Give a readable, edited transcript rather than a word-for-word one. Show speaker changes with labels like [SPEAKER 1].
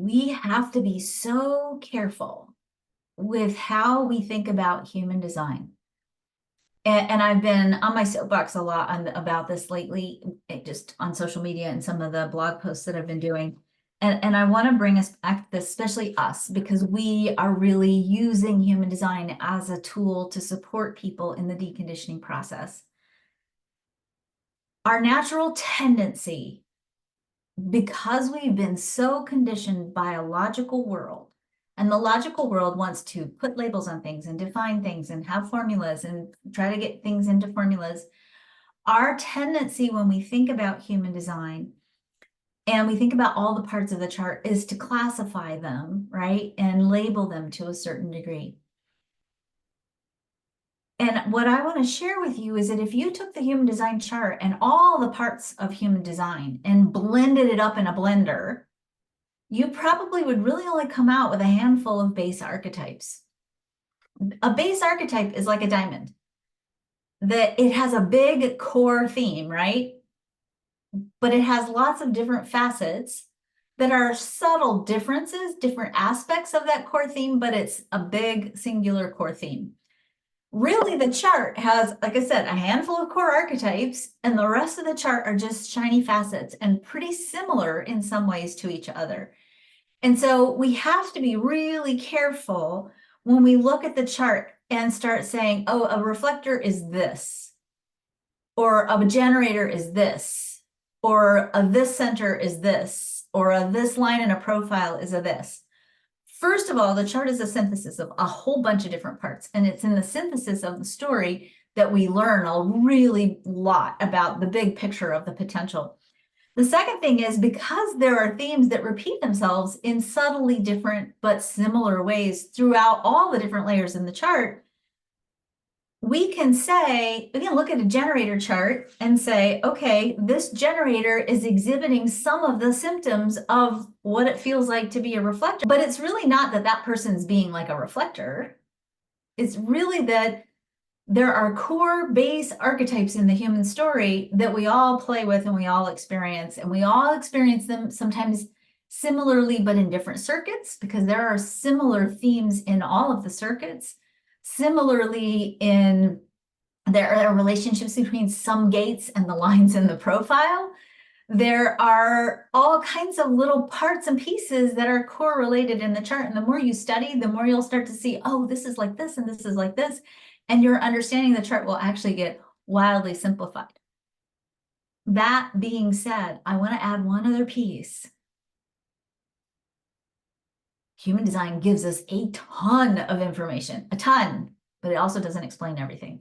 [SPEAKER 1] we have to be so careful with how we think about human design. And I've been on my soapbox a lot about this lately, just on social media and some of the blog posts that I've been doing. And I want to bring us back to this, especially us, because we are really using human design as a tool to support people in the deconditioning process. Our natural tendency, because we've been so conditioned by a logical world, and the logical world wants to put labels on things and define things and have formulas and try to get things into formulas. Our tendency when we think about human design and we think about all the parts of the chart is to classify them, right? And label them to a certain degree. And what I want to share with you is that if you took the human design chart and all the parts of human design and blended it up in a blender, you probably would really only come out with a handful of base archetypes. A base archetype is like a diamond, that it has a big core theme, right? But it has lots of different facets that are subtle differences, different aspects of that core theme, but it's a big singular core theme. Really, the chart has, like I said, a handful of core archetypes, and the rest of the chart are just shiny facets and pretty similar in some ways to each other. And so we have to be really careful when we look at the chart and start saying, oh, a reflector is this, or a generator is this, or a this center is this, or a this line in a profile is a this. First of all, the chart is a synthesis of a whole bunch of different parts, and it's in the synthesis of the story that we learn a really lot about the big picture of the potential. The second thing is, because there are themes that repeat themselves in subtly different but similar ways throughout all the different layers in the chart, we can look at a generator chart and say, okay, this generator is exhibiting some of the symptoms of what it feels like to be a reflector, but it's really not that that person's being like a reflector. It's really that there are core base archetypes in the human story that we all play with and we all experience, and we all experience them sometimes similarly, but in different circuits, because there are similar themes in all of the circuits. Similarly, there are relationships between some gates and the lines in the profile. There are all kinds of little parts and pieces that are correlated in the chart. And the more you study, the more you'll start to see, oh, this is like this and this is like this. And your understanding of the chart will actually get wildly simplified. That being said, I want to add one other piece. Human design gives us a ton of information, a ton, but it also doesn't explain everything.